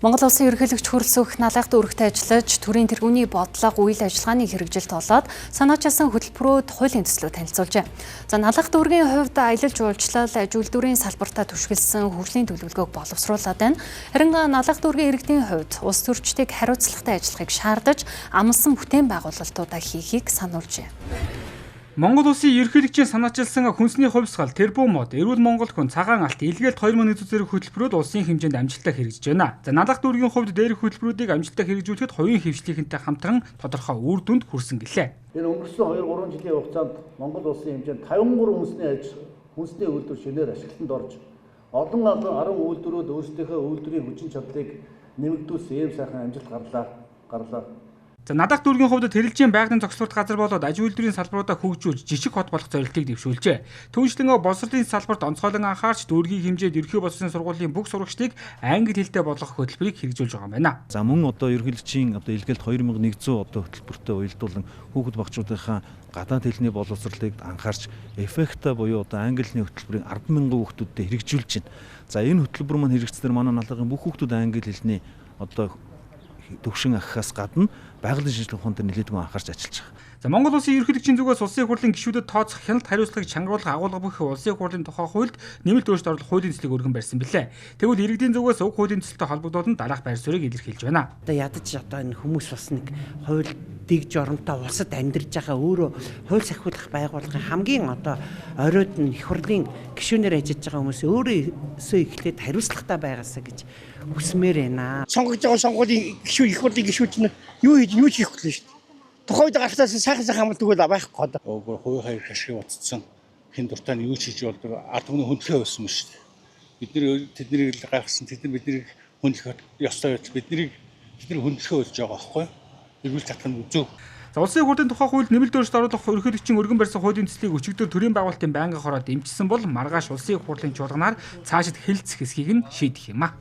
Монгол Улсын ерөнхийлөгч хөрөлсөх налахт өргөтэй ажиллаж төрийн тэргүүний бодлого үйл ажиллагааны хэрэгжилт болоод санаачилсан хөтөлбөрүүд хуулийн төслөө танилцуулжээ. За налахт өргийн хувьд аялал жуулчлал, аж үйлдвэрийн салбартаа түшгэлсэн хөгжлийн төлөвлөгөөг боловсруулаад байна. Харин налахт өргийн иргэдийн хувьд улс төрчдийг хариуцлагатай ажиллахыг шаардаж амлсан бүтээн байгуулалтуудаа хийхийг сануулжээ. Монгол Улсын ерөнхийлөгчийн санаачилсан хүнсний хувьсгал, тэрбум мод, эрүүл Монгол хүн, цагаан алт, илгээлт 2100 зэрэг хөтөлбөрүүд улсын хэмжээнд амжилттай хэрэгжиж байна. За налахт өргийн хувьд дээрх хөтөлбөрүүдийг амжилттай хэрэгжүүлэхэд хоёрын хэвшлийнхэнтэй хамтран тодорхой үр дүнд хүрсэн гэлээ. Энэ өнгөрсөн 2-3 жилийн хугацаанд Монгол Улсын хэмжээнд 53 хүнсний үйлдвэр шинээр ашиглалтанд орж олон арга үйлдвэрүүд өөрсдийнхөө үйлдвэрийн хүчин чадлыг нэмэгдүүлсэн ийм сайхан амжилт гарлаа. За налахт өргийн хувьд тэрэлжийн байгалийн зохицуулалт газар болоод аж үйлдвэрийн салбаруудаа хөгжүүлж жижиг хот болох зорилтыг дэвшүүлжээ. Түүнчлэн боловсролын салбарт онцгойлон анхаарч дүүргийн хэмжээд ерөнхий боловсролын сургуулийн бүх сурагчдыг англи хэлтэй болгох хөтөлбөрийг хэрэгжүүлж байгаа юм байна. За мөн ерөнхийлөгчийн илгээлт 2100 хөтөлбөртөө уялдуулан хүүхэд багчуудынхаа гадаад хэлний боловсролыг анхаарч эффекта буюу англи хэлний хөтөлбөрийг 10,000 хүүхдүүдэд хэрэгжүүлж байна. За энэ хөтөлбөр маань хэрэгжснээр манай налгын бүх хүүхдүүд англи хэлний төвшин ахихаас гадна байгалийн шинжилгээ ухаан дээр нэлээдгүй анхаарч ажиллаж байгаа. За Монгол Улсын ерөнхийлөгчийн зүгээс улсын хурлын гишүүдэд тооцох хяналт хариуцлагыг чангуулах агуулга бүх улсын хурлын тухай хуульд нэмэлт өөрчлөлт оруулах хуулийн төслийг өргөн барьсан билээ. Тэгвэл иргэдийн зүгээс уг хуулийн төсөлтэй холбогдуулан дараах байр суурийг илэрхийлж байна. Ядаж энэ хүмүүс бас нэг хууль дэг жоромтой улсад амьдарч байгаа өөрөө хууль сахиулах байгууллагын хамгийн оройд нь их хурлын гишүүнээр ажиллаж байгаа хүмүүс өөрөөсөө эхлээд хариуцлагатай байгаасаа гэж хүсмээр байна. Сонгогдож байгаа сонгуулийн гишүүд их хурлын гишүүд нь юу хийх вэ шүү дээ. Тухайд гартаас сайхан хамт өгөөл байхгүй одоо. Өөр хувийн хайр ашиг утцсан хэн дуртай нь юу хийж болдог ард түмний хүндлэгээ байсан юм шүү дээ. Тэднийг гаргасан тэд нар биднийг хүндлэх ёстой байж тэднийг хүндлэхээ болж байгаа байхгүй юу? Эрүүл татах нь зөв. За улсын хурлын тухай хуульд нэмэлт өөрчлөлт оруулах ерөнхийлөгчийн өргөн барьсан хуулийн төслийг өчигдөр төрийн байгуулалтын байнгын хороо дэмжсэн бол маргааш улсын хурлын чуулганаар цаашид хэлэлцэх хэсгийг нь шийдэх юм а.